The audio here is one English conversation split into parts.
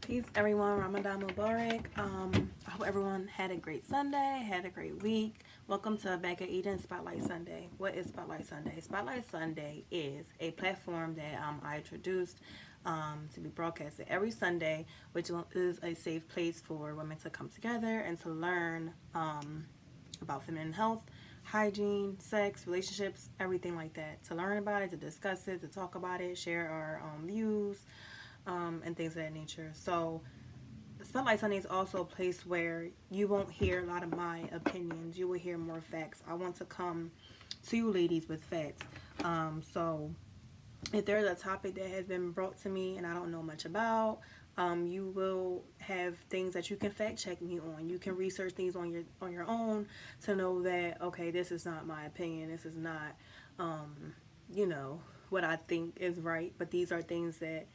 Peace, everyone. Ramadan Mubarak. I hope everyone had a great Sunday, had a great week. Welcome to Back at Eden Spotlight Sunday. What is Spotlight Sunday? Spotlight Sunday is a platform that I introduced to be broadcasted every Sunday, which is a safe place for women to come together and to learn about feminine health, hygiene, sex, relationships, everything like that. To learn about it, to discuss it, to talk about it, share our views, and things of that nature. So, Spotlight Sunday is also a place where you won't hear a lot of my opinions. You will hear more facts. I want to come to you ladies with facts. So, if there's a topic that has been brought to me and I don't know much about, you will have things that you can fact check me on. You can research things on your own to know that okay, this is not my opinion. This is not, you know, what I think is right. But these are things that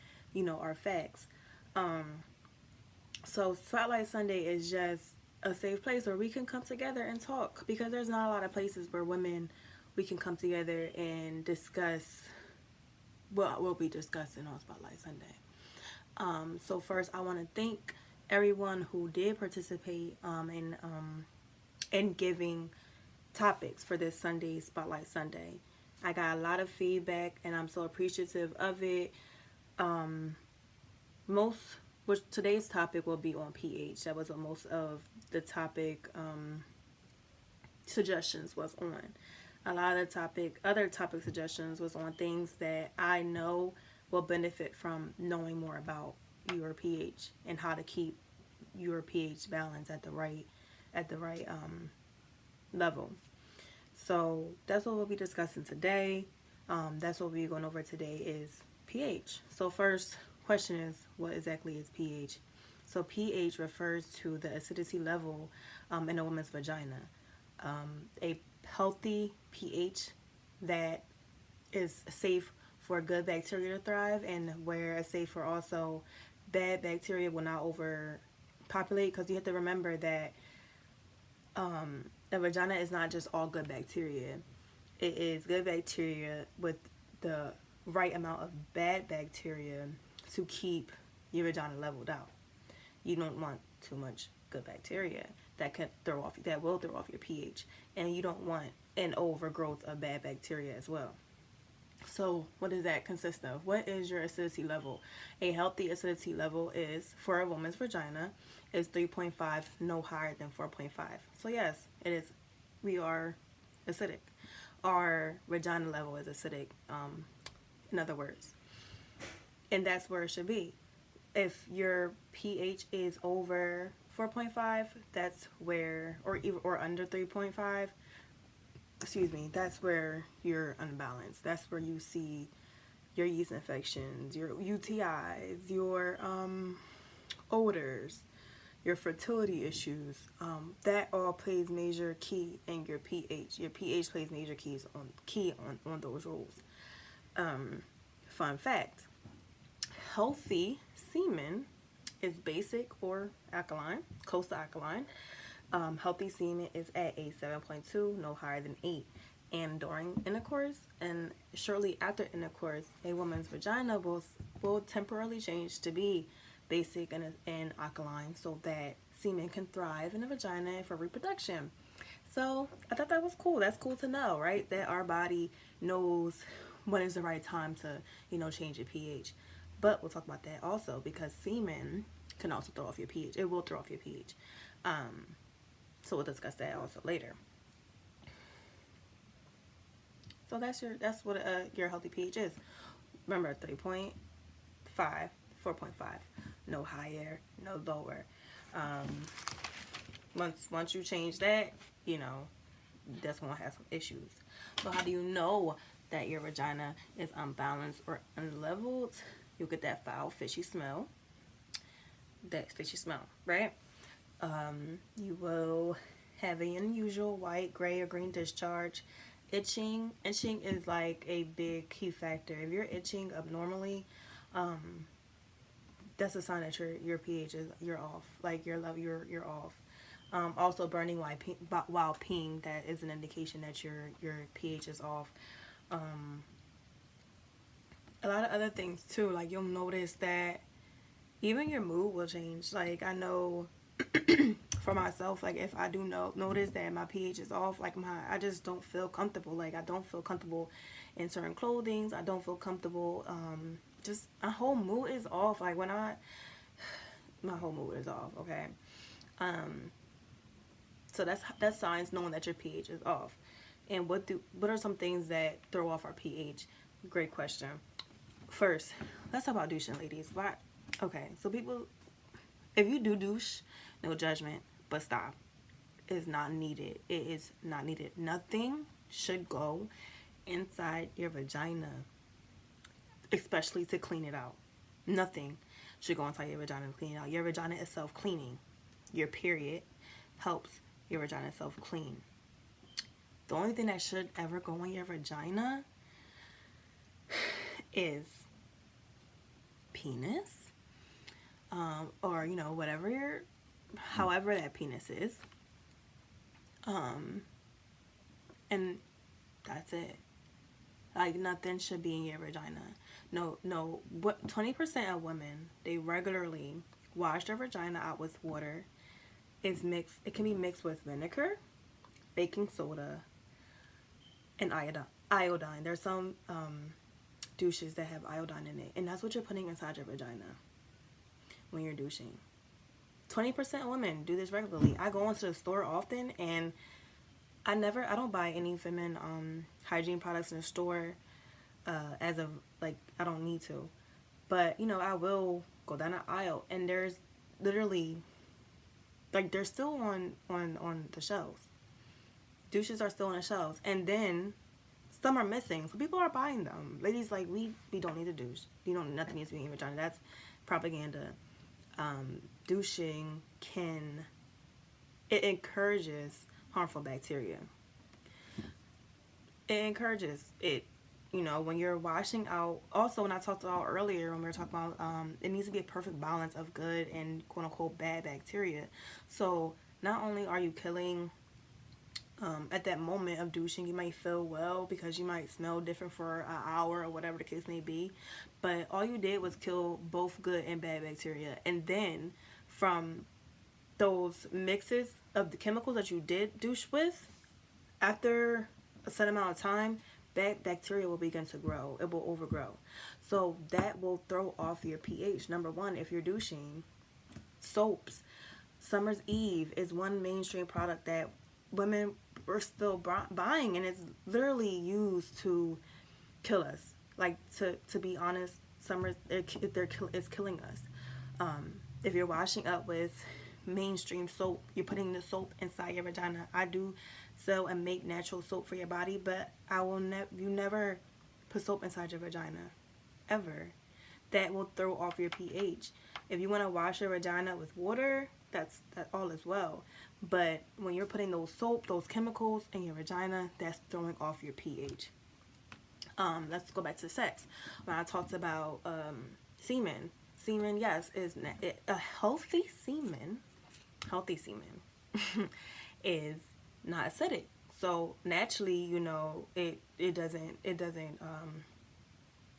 are facts. So Spotlight Sunday is just a safe place where we can come together and talk because there's not a lot of places where women we can come together and discuss what we'll be discussing on Spotlight Sunday. So first, I want to thank everyone who did participate in giving topics for this Sunday Spotlight Sunday. I got a lot of feedback, and I'm so appreciative of it. Most which today's topic will be on pH. That was what most of the topic suggestions was on. A lot of the other topic suggestions was on things that I know will benefit from knowing more about your pH and how to keep your pH balance at the right level. So that's what we'll be discussing today. That's what we're going over today is pH. So first question is, what exactly is pH? So pH refers to the acidity level in a woman's vagina. A healthy pH that is safe for good bacteria to thrive, and where it's safe for also bad bacteria will not overpopulate, because you have to remember that the vagina is not just all good bacteria. It is good bacteria with the right amount of bad bacteria to keep your vagina leveled out. You don't want too much good bacteria that will throw off your pH, and you don't want an overgrowth of bad bacteria as well. So what does that consist of? What is your acidity level? A healthy acidity level is, for a woman's vagina, is 3.5, no higher than 4.5. So yes, it is. We are acidic. Our vagina level is acidic, in other words. And that's where it should be. If your pH is over 4.5, that's where, or under 3.5, that's where you're unbalanced. That's where you see your yeast infections, your UTIs, your odors, your fertility issues. That all plays major key in your pH. Your pH plays major key on those rules. Fun fact: healthy semen is basic or alkaline, close to alkaline. Healthy semen is at a 7.2, no higher than 8. And during intercourse and shortly after intercourse, a woman's vagina will temporarily change to be basic and alkaline, so that semen can thrive in the vagina for reproduction. So I thought that was cool. That's cool to know, right? That our body knows when is the right time to, change your pH. But we'll talk about that also, because semen can also throw off your pH. It will throw off your pH. So we'll discuss that also later. So that's what your healthy pH is. Remember, 3.5, 4.5, no higher, no lower. Once you change that, that's gonna have some issues. So how do you know that your vagina is unbalanced or unleveled? You'll get that foul, fishy smell. Right? You will have an unusual white, gray, or green discharge. Itching is like a big key factor. If you're itching abnormally, that's a sign that your pH you're off. Like your level, you're off. Also, burning while peeing, that is an indication that your pH is off. A lot of other things too. Like, you'll notice that even your mood will change. Like, I know for myself, like if I do notice that my pH is off, like I just don't feel comfortable. Like I don't feel comfortable in certain clothings. I don't feel comfortable. Just my whole mood is off. Like my whole mood is off. Okay. Um, so that's signs knowing that your pH is off. And what are some things that throw off our pH? Great question. First, let's talk about douching, ladies. Why? Okay, so people, if you do douche, no judgment, but stop. It's not needed. It is not needed. Nothing should go inside your vagina, especially to clean it out. Nothing should go inside your vagina to clean it out. Your vagina is self cleaning. Your period helps your vagina self clean. The only thing that should ever go in your vagina is penis, or whatever however that penis is, and that's it. Like nothing should be in your vagina. No. What 20% of women, they regularly wash their vagina out with water. It's mixed. It can be mixed with vinegar, baking soda, and iodine. There's some douches that have iodine in it, and that's what you're putting inside your vagina when you're douching. 20% of women do this regularly. I go into the store often, and I don't buy any feminine hygiene products in the store as of like I don't need to, but I will go down the aisle, and there's literally like they're still on the shelves. Douches are still on the shelves, and then some are missing, so people are buying them. Ladies, like we don't need to douche. Nothing needs to be in your vagina. That's propaganda. Douching it encourages harmful bacteria. It encourages it. When you're washing out. Also, when I talked about earlier, when we were talking about, it needs to be a perfect balance of good and quote unquote bad bacteria. So not only are you killing, at that moment of douching, you might feel well because you might smell different for an hour or whatever the case may be, but all you did was kill both good and bad bacteria. And then from those mixes of the chemicals that you did douche with, after a set amount of time, that bacteria will begin to grow. It will overgrow. So that will throw off your pH. Number one, if you're douching, soaps. Summer's Eve is one mainstream product that women are still buying, and it's literally used to kill us. Like, to be honest, Summer's it's killing us. If you're washing up with mainstream soap, you're putting the soap inside your vagina. I do sell and make natural soap for your body, but you never put soap inside your vagina ever. That will throw off your pH. If you want to wash your vagina with water, that all is well, but when you're putting those chemicals in your vagina, that's throwing off your pH. Let's go back to sex. When I talked about semen, yes, is a healthy semen is not acidic. So naturally, it doesn't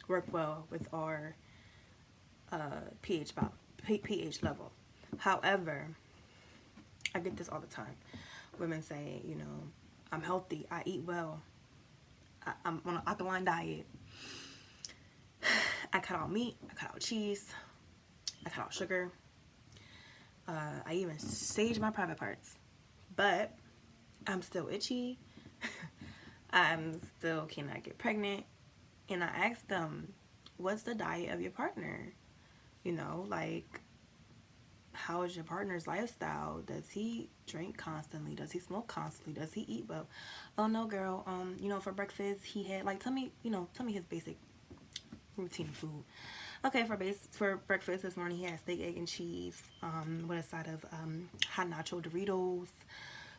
work well with our pH level. However, I get this all the time. Women say, I'm healthy, I eat well, I'm on an alkaline diet, I cut out meat, I cut out cheese, I cut out sugar, I even sage my private parts, but I'm still itchy, I'm still cannot get pregnant. And I asked them, what's the diet of your partner? Like, how is your partner's lifestyle? Does he drink constantly? Does he smoke constantly? Does he eat well? Oh no, girl. For breakfast he had, like, tell me his basic routine food. Okay, for breakfast this morning he had steak, egg, and cheese, with a side of hot nacho Doritos.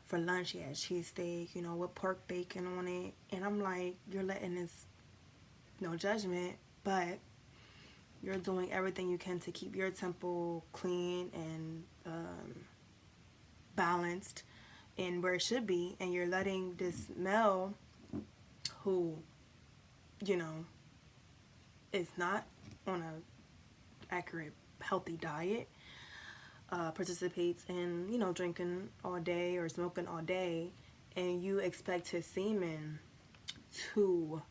For lunch he had cheesesteak, with pork bacon on it. And I'm like, you're letting this, no judgment, but you're doing everything you can to keep your temple clean and balanced and where it should be, and you're letting this male who is not on a accurate healthy diet, participates in, you know, drinking all day or smoking all day, and you expect his semen to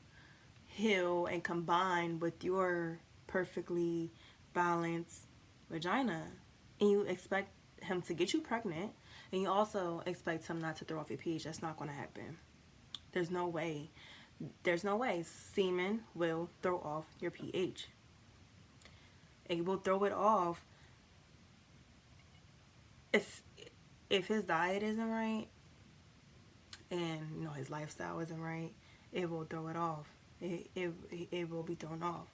heal and combine with your perfectly balanced vagina, and you expect him to get you pregnant, and you also expect him not to throw off your pH. That's not going to happen. There's no way. There's no way semen will throw off your pH. It will throw it off if his diet isn't right, and you know his lifestyle isn't right. It will throw it off. It will be thrown off,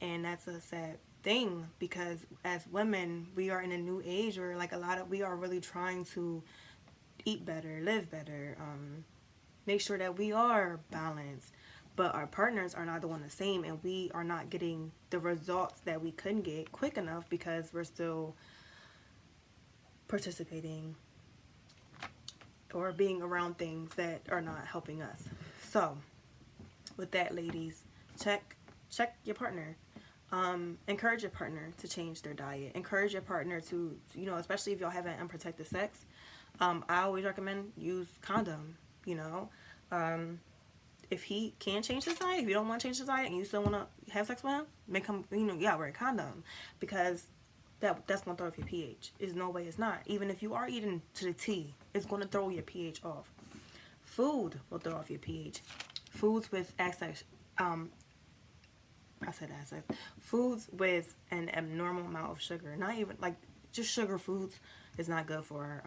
and that's a sad thing, because as women we are in a new age where like we are really trying to eat better, live better, make sure that we are balanced, but our partners are not doing the same, and we are not getting the results that we couldn't get quick enough because we're still participating or being around things that are not helping us. So with that, ladies, check your partner. Encourage your partner to change their diet. Encourage your partner to, you know, especially if y'all having unprotected sex, I always recommend use condom. You know, if he can change his diet, if you don't want to change his diet and you still want to have sex with him, make him, you know, yeah, wear a condom, because that's gonna throw off your pH. There's no way it's not. Even if you are eating to the T, it's gonna throw your pH off. Food will throw off your pH. Foods with excess, foods with an abnormal amount of sugar, not even like just sugar foods, is not good for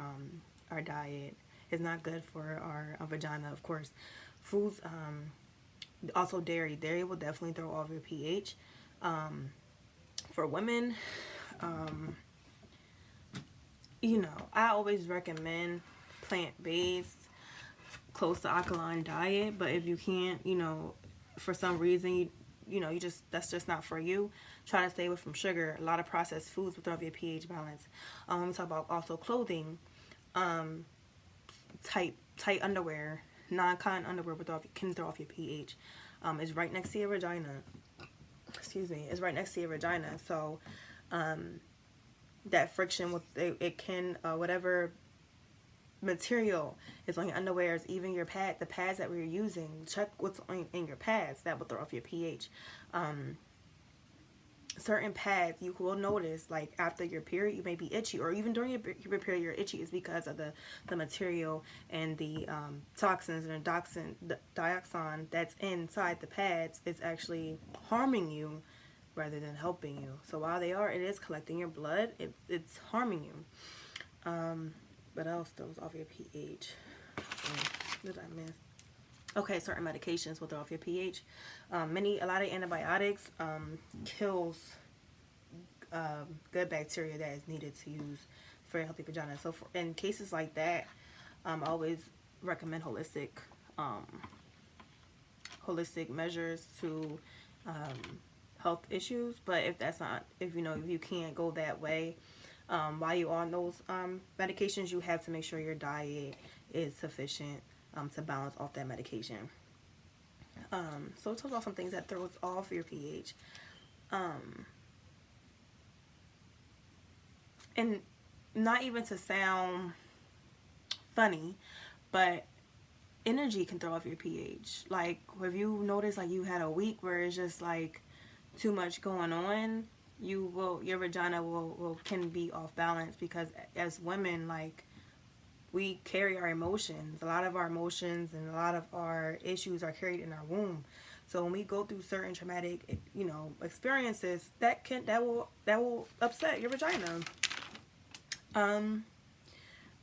our diet. It's not good for our vagina, of course. Foods, also dairy. Dairy will definitely throw off your pH. For women, you know, I always recommend plant-based, close to alkaline diet, but if you can't, you know, for some reason, you know, that's just not for you, try to stay away from sugar. A lot of processed foods will throw off your pH balance. When we talk about also clothing, tight underwear, non-cotton underwear can throw off your pH. It's right next to your vagina. Excuse me. It's right next to your vagina. So that friction with it can whatever material is on your underwears, even your the pads that we're using, check what's in your pads. That will throw off your pH. Certain pads you will notice, like after your period you may be itchy, or even during your period you're itchy, is because of the material and the toxins and the dioxin that's inside the pads is actually harming you rather than helping you. So while it is collecting your blood, it's harming you. What else throws off your pH? What did I miss? Okay, certain medications will throw off your pH. A lot of antibiotics kills good bacteria that is needed to use for a healthy vagina. So in cases like that, I always recommend holistic measures to health issues. But if you can't go that way, while you're on those medications, you have to make sure your diet is sufficient to balance off that medication. So talk about some things that throws off your pH. And not even to sound funny, but energy can throw off your pH. Like, have you noticed, like, you had a week where it's just like too much going on, your vagina can be off balance, because as women, like, we carry our emotions. A lot of our emotions and a lot of our issues are carried in our womb. So when we go through certain traumatic, experiences, that will upset your vagina.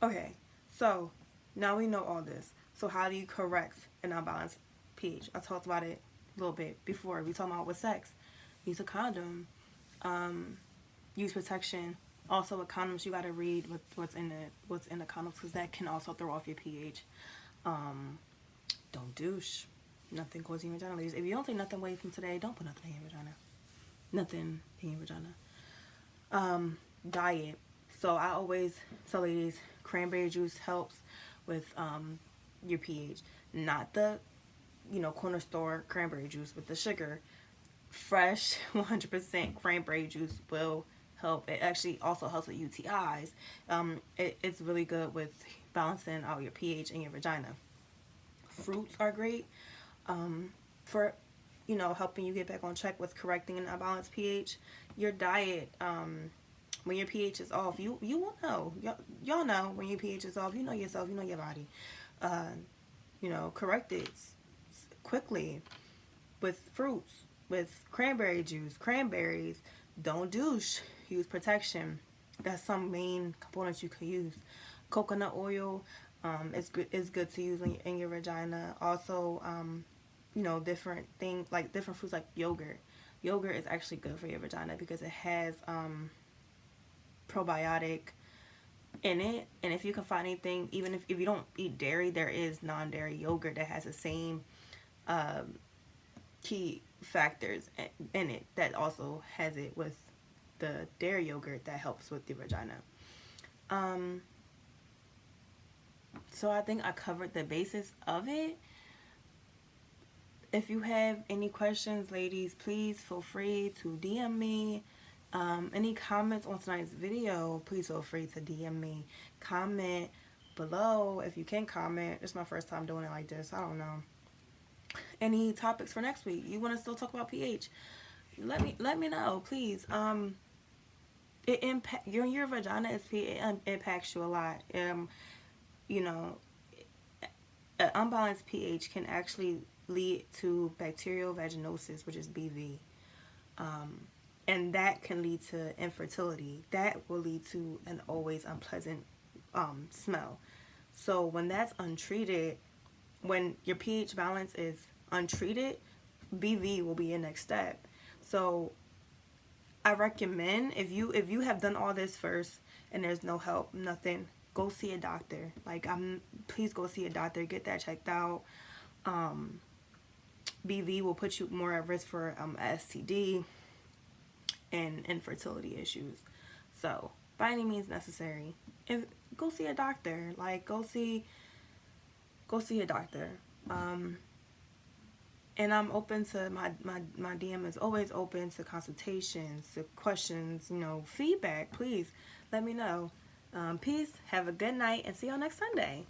Okay, so now we know all this. So how do you correct an unbalanced pH? I talked about it a little bit before. We talked about with sex. Use a condom. Use protection. Also with condoms, you gotta read what's in the condoms, because that can also throw off your pH. Don't douche. Nothing goes in your vagina, ladies. If you don't take nothing away from today, don't put nothing in your vagina. Nothing in your vagina. Diet. So I always tell ladies, cranberry juice helps with your pH. Not the corner store cranberry juice with the sugar. Fresh 100% cranberry juice will help. It actually also helps with UTIs. It's really good with balancing out your pH in your vagina. Fruits are great for helping you get back on track with correcting an unbalanced pH. Your diet, when your pH is off, you will know. Y'all know when your pH is off. You know yourself. You know your body. Uh, correct it quickly with fruits, with cranberry juice, cranberries. Don't douche. Use protection. That's some main components you can use. Coconut oil is good to use in your vagina. Also, different things like different foods like yogurt. Yogurt is actually good for your vagina because it has probiotic in it. And if you can find anything, even if you don't eat dairy, there is non-dairy yogurt that has the same key factors in it that also has it with the dairy yogurt that helps with the vagina. So I think I covered the basis of it. If you have any questions, ladies, please feel free to DM me. Any comments on tonight's video, please feel free to DM me. Comment below if you can comment. It's my first time doing it like this. I don't know. Any topics for next week? You want to still talk about pH? Let me know, please. It impact your vagina is pH. It impacts you a lot. You know, an unbalanced pH can actually lead to bacterial vaginosis, which is BV. And that can lead to infertility. That will lead to an always unpleasant smell. So when that's untreated, when your pH balance is untreated, BV will be your next step. So I recommend if you have done all this first and there's no help, nothing, go see a doctor. Please go see a doctor, get that checked out. BV will put you more at risk for STD and infertility issues. So by any means necessary, go see a doctor. Go see a doctor. And I'm open to my DM is always open to consultations, to questions, feedback. Please let me know. Peace. Have a good night and see y'all next Sunday.